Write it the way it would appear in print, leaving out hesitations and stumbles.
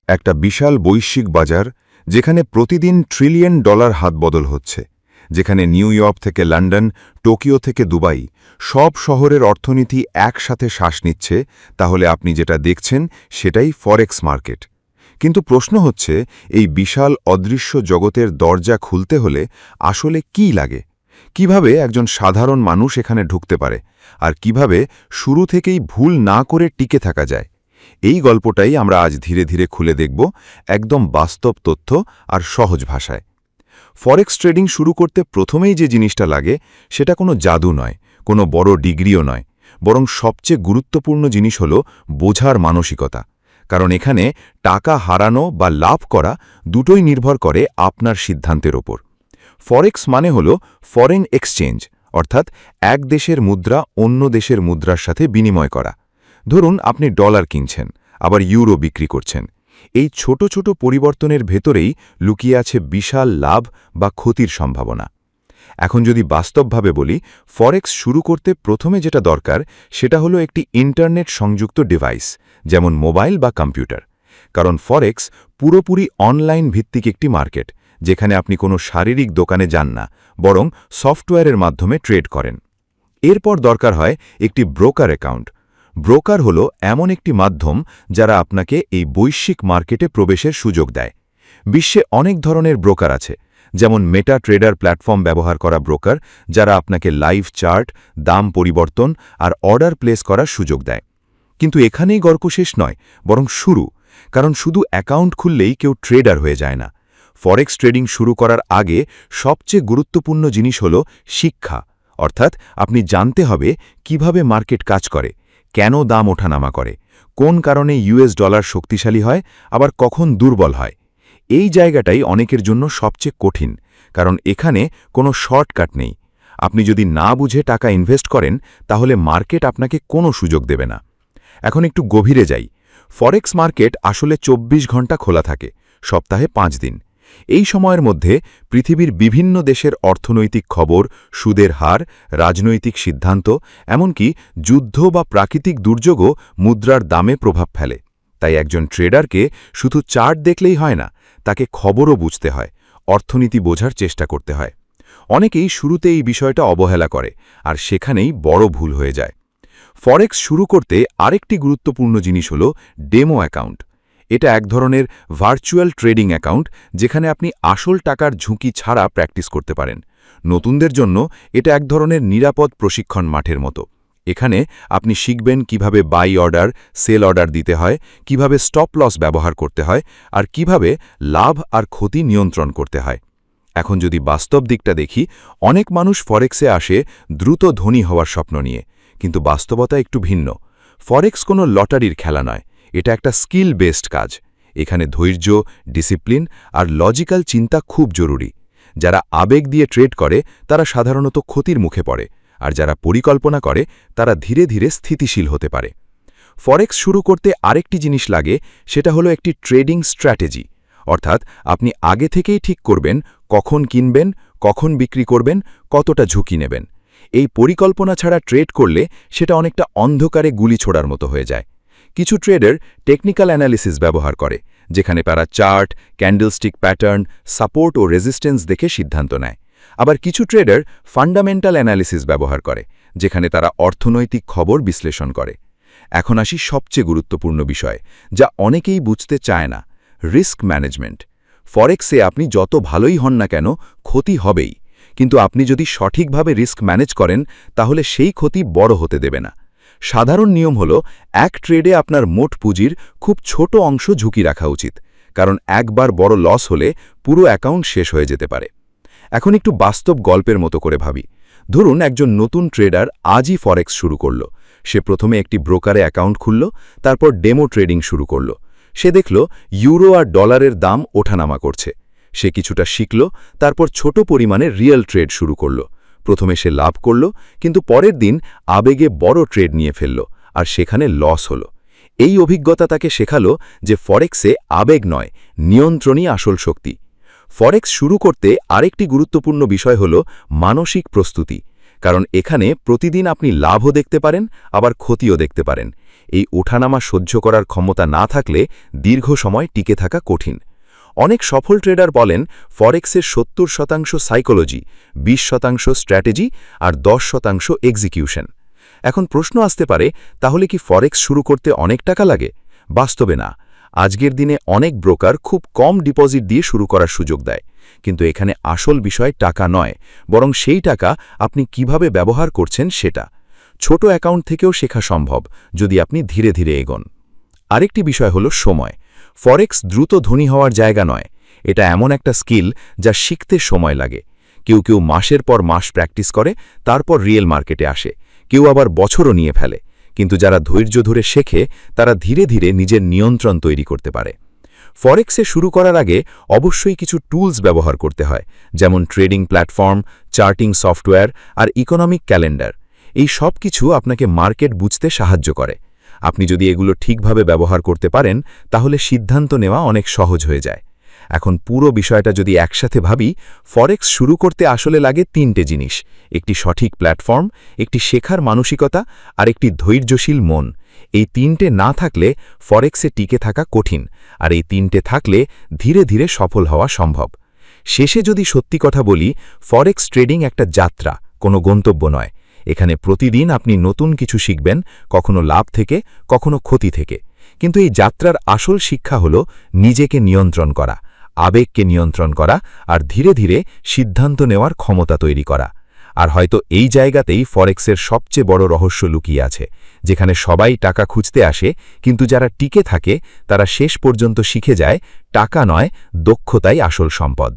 একটা বিশাল বৈশ্বিক বাজার যেখানে প্রতিদিন ট্রিলিয়ন ডলার হাতবদল হচ্ছে, যেখানে নিউ ইয়র্ক থেকে লন্ডন, টোকিও থেকে দুবাই সব শহরের অর্থনীতি একসাথে শ্বাস নিচ্ছে, তাহলে আপনি যেটা দেখছেন সেটাই ফরেক্স মার্কেট। কিন্তু প্রশ্ন হচ্ছে, এই বিশাল অদৃশ্য জগতের দরজা খুলতে হলে আসলে কি লাগে? কিভাবে একজন সাধারণ মানুষ এখানে ঢুকতে পারে, আর কিভাবে শুরু থেকেই ভুল না করে টিকে থাকা যায়? এই গল্পটাই আমরা আজ ধীরে ধীরে খুলে দেখব, একদম বাস্তব তথ্য আর সহজ ভাষায়। ফরেক্স ট্রেডিং শুরু করতে প্রথমেই যে জিনিসটা লাগে সেটা কোনো জাদু নয়, কোনো বড় ডিগ্রিও নয়, বরং সবচেয়ে গুরুত্বপূর্ণ জিনিস হল বোঝার মানসিকতা। কারণ এখানে টাকা হারানো বা লাভ করা দুটোই নির্ভর করে আপনার সিদ্ধান্তের ওপর। ফরেক্স মানে হল ফরেন এক্সচেঞ্জ, অর্থাৎ এক দেশের মুদ্রা অন্য দেশের মুদ্রার সাথে বিনিময় করা। ধরুন আপনি ডলার কিনছেন, আবার ইউরো বিক্রি করছেন। এই ছোট ছোট পরিবর্তনের ভেতরেই লুকিয়ে আছে বিশাল লাভ বা ক্ষতির সম্ভাবনা। এখন যদি বাস্তবভাবে বলি, ফরেক্স শুরু করতে প্রথমে যেটা দরকার সেটা হলো একটি ইন্টারনেট সংযুক্ত ডিভাইস, যেমন মোবাইল বা কম্পিউটার। কারণ ফরেক্স পুরোপুরি অনলাইন ভিত্তিক একটি মার্কেট, যেখানে আপনি কোনো শারীরিক দোকানে যান না, বরং সফটওয়্যারের মাধ্যমে ট্রেড করেন। এরপর দরকার হয় একটি ব্রোকার অ্যাকাউন্ট। ব্রোকার হলো এমন একটি মাধ্যম যারা আপনাকে এই বৈশ্বিক মার্কেটে প্রবেশের সুযোগ দেয়। বিশ্বে অনেক ধরনের ব্রোকার আছে, যেমন মেটা ট্রেডার প্ল্যাটফর্ম ব্যবহার করা ব্রোকার, যারা আপনাকে লাইভ চার্ট, দাম পরিবর্তন আর অর্ডার প্লেস করার সুযোগ দেয়। কিন্তু এখানেই গল্প শেষ নয়, বরং শুরু। কারণ শুধু অ্যাকাউন্ট খুললেই কেউ ট্রেডার হয়ে যায় না। ফরেক্স ট্রেডিং শুরু করার আগে সবচেয়ে গুরুত্বপূর্ণ জিনিস হল শিক্ষা। অর্থাৎ আপনি জানতে হবে কিভাবে মার্কেট কাজ করে, কেন দাম ওঠানামা করে, কোন কারণে ইউএস ডলার শক্তিশালী হয়, আবার কখন দুর্বল হয়। এই জায়গাটাই অনেকের জন্য সবচেয়ে কঠিন, কারণ এখানে কোনো শর্টকাট নেই। আপনি যদি না বুঝে টাকা ইনভেস্ট করেন, তাহলে মার্কেট আপনাকে কোনো সুযোগ দেবে না। এখন একটু গভীরে যাই। ফরেক্স মার্কেট আসলে ২৪ ঘন্টা খোলা থাকে, সপ্তাহে ৫ দিন। এই সময়ের মধ্যে পৃথিবীর বিভিন্ন দেশের অর্থনৈতিক খবর, সুদের হার, রাজনৈতিক সিদ্ধান্ত, এমনকি যুদ্ধ বা প্রাকৃতিক দুর্যোগও মুদ্রার দামে প্রভাব ফেলে। তাই একজন ট্রেডারকে শুধু চার্ট দেখলেই হয় না, তাকে খবরও বুঝতে হয়, অর্থনীতি বোঝার চেষ্টা করতে হয়। অনেকেই শুরুতে এই বিষয়টা অবহেলা করে, আর সেখানেই বড় ভুল হয়ে যায়। ফরেক্স শুরু করতে আরেকটি গুরুত্বপূর্ণ জিনিস হল ডেমো অ্যাকাউন্ট। এটা এক ধরনের ভার্চুয়াল ট্রেডিং অ্যাকাউন্ট, যেখানে আপনি আসল টাকার ঝুঁকি ছাড়া প্র্যাকটিস করতে পারেন। নতুনদের জন্য এটা এক ধরনের নিরাপদ প্রশিক্ষণ মাঠের মতো। এখানে আপনি শিখবেন কিভাবে বাই অর্ডার, সেল অর্ডার দিতে হয়, কিভাবে স্টপ লস ব্যবহার করতে হয়, আর কিভাবে লাভ আর ক্ষতি নিয়ন্ত্রণ করতে হয়। এখন যদি বাস্তব দিকটা দেখি, অনেক মানুষ ফরেক্সে আসে দ্রুত ধনী হওয়ার স্বপ্ন নিয়ে, কিন্তু বাস্তবতা একটু ভিন্ন। ফরেক্স কোনো লটারির খেলা নয়, এটা একটা স্কিল বেসড কাজ। এখানে ধৈর্য, ডিসিপ্লিন আর লজিক্যাল চিন্তা খুব জরুরি। যারা আবেগ দিয়ে ট্রেড করে তারা সাধারণত ক্ষতির মুখে পড়ে, আর যারা পরিকল্পনা করে তারা ধীরে ধীরে স্থিতিশীল হতে পারে। ফরেক্স শুরু করতে আরেকটি জিনিস লাগে, সেটা হলো একটি ট্রেডিং স্ট্র্যাটেজি। অর্থাৎ আপনি আগে থেকেই ঠিক করবেন কখন কিনবেন, কখন বিক্রি করবেন, কতটা ঝুঁকি নেবেন। এই পরিকল্পনা ছাড়া ট্রেড করলে সেটা অনেকটা অন্ধকারে গুলি ছোড়ার মতো হয়ে যায়। কিছু ট্রেডার টেকনিক্যাল অ্যানালিসিস ব্যবহার করে, যেখানে তারা চার্ট, ক্যান্ডেলস্টিক প্যাটার্ন, সাপোর্ট ও রেজিস্ট্যান্স দেখে সিদ্ধান্ত নেয়। আবার কিছু ট্রেডার ফান্ডামেন্টাল অ্যানালিসিস ব্যবহার করে, যেখানে তারা অর্থনৈতিক খবর বিশ্লেষণ করে। এখন আসি সবচেয়ে গুরুত্বপূর্ণ বিষয়, যা অনেকেই বুঝতে চায় না: রিস্ক ম্যানেজমেন্ট। ফরেক্সে আপনি যত ভালোই হন না কেন, ক্ষতি হবেই। কিন্তু আপনি যদি সঠিকভাবে রিস্ক ম্যানেজ করেন, তাহলে সেই ক্ষতি বড় হতে দেবে না। সাধারণ নিয়ম হল, এক ট্রেডে আপনার মোট পুঁজির খুব ছোট অংশ ঝুঁকি রাখা উচিত, কারণ একবার বড় লস হলে পুরো অ্যাকাউন্ট শেষ হয়ে যেতে পারে। এখন একটু বাস্তব গল্পের মতো করে ভাবি। ধরুন একজন নতুন ট্রেডার আজই ফরেক্স শুরু করল। সে প্রথমে একটি ব্রোকারে অ্যাকাউন্ট খুলল, তারপর ডেমো ট্রেডিং শুরু করল। সে দেখল ইউরো আর ডলারের দাম ওঠানামা করছে। সে কিছুটা শিখল, তারপর ছোট পরিমাণে রিয়েল ট্রেড শুরু করল। প্রথমে সে লাভ করল, কিন্তু পরের দিন আবেগে বড় ট্রেড নিয়ে ফেলল, আর সেখানে লস হল। এই অভিজ্ঞতা তাকে শেখালো যে ফরেক্সে আবেগ নয়, নিয়ন্ত্রণই আসল শক্তি। ফরেক্স শুরু করতে আরেকটি গুরুত্বপূর্ণ বিষয় হল মানসিক প্রস্তুতি। কারণ এখানে প্রতিদিন আপনি লাভও দেখতে পারেন, আবার ক্ষতিও দেখতে পারেন। এই ওঠানামা সহ্য করার ক্ষমতা না থাকলে দীর্ঘ সময় টিকে থাকা কঠিন। অনেক সফল ট্রেডার বলেন ফরেক্সের 70% সাইকোলজি, 20% স্ট্র্যাটেজি আর 10% এক্সিকিউশন। এখন প্রশ্ন আসতে পারে, তাহলে কি ফরেক্স শুরু করতে অনেক টাকা লাগে? বাস্তবে না। আজকের দিনে অনেক ব্রোকার খুব কম ডিপোজিট দিয়ে শুরু করার সুযোগ দেয়। কিন্তু এখানে আসল বিষয় টাকা নয়, বরং সেই টাকা আপনি কিভাবে ব্যবহার করছেন সেটা। ছোট অ্যাকাউন্ট থেকেও শেখা সম্ভব, যদি আপনি ধীরে ধীরে এগোন। আরেকটি বিষয় হলো সময়। ফরেক্স দ্রুত ধনী হওয়ার জায়গা নয়। এটা এমন একটা স্কিল যা শিখতে সময় লাগে। কেউ কেউ মাসের পর মাস প্র্যাকটিস করে, তারপর রিয়েল মার্কেটে আসে। কেউ আবার বছরও নিয়ে ফেলে। কিন্তু যারা ধৈর্য ধরে শেখে, তারা ধীরে ধীরে নিজের নিয়ন্ত্রণ তৈরি করতে পারে। ফরেক্সে শুরু করার আগে অবশ্যই কিছু টুলস ব্যবহার করতে হয়, যেমন ট্রেডিং প্ল্যাটফর্ম, চার্টিং সফটওয়্যার আর ইকোনমিক ক্যালেন্ডার। এই সব কিছু আপনাকে মার্কেট বুঝতে সাহায্য করে। আপনি যদি এগুলো ঠিকভাবে ব্যবহার করতে পারেন, তাহলে সিদ্ধান্ত নেওয়া অনেক সহজ হয়ে যায়। এখন পুরো বিষয়টা যদি একসাথে ভাবি, ফরেক্স শুরু করতে আসলে লাগে 3টে জিনিস: একটি সঠিক প্ল্যাটফর্ম, একটি শেখার মানসিকতা আর একটি ধৈর্যশীল মন। এই 3টে না থাকলে ফরেক্সে টিকে থাকা কঠিন, আর এই 3টে থাকলে ধীরে ধীরে সফল হওয়া সম্ভব। শেষে যদি সত্যি কথা বলি, ফরেক্স ট্রেডিং একটা যাত্রা, কোনো গন্তব্য নয়। এখানে প্রতিদিন আপনি নতুন কিছু শিখবেন, কখনো লাভ থেকে, কখনো ক্ষতি থেকে। কিন্তু এই যাত্রার আসল শিক্ষা হলো নিজেকে নিয়ন্ত্রণ করা, আবেগকে নিয়ন্ত্রণ করা আর ধীরে ধীরে সিদ্ধান্ত নেওয়ার ক্ষমতা তৈরি করা। আর হয়তো এই জায়গাতেই ফরেক্সের সবচেয়ে বড় রহস্য লুকিয়ে আছে, যেখানে সবাই টাকা খুঁজতে আসে, কিন্তু যারা টিকে থাকে তারা শেষ পর্যন্ত শিখে যায় টাকা নয়, দক্ষতাই আসল সম্পদ।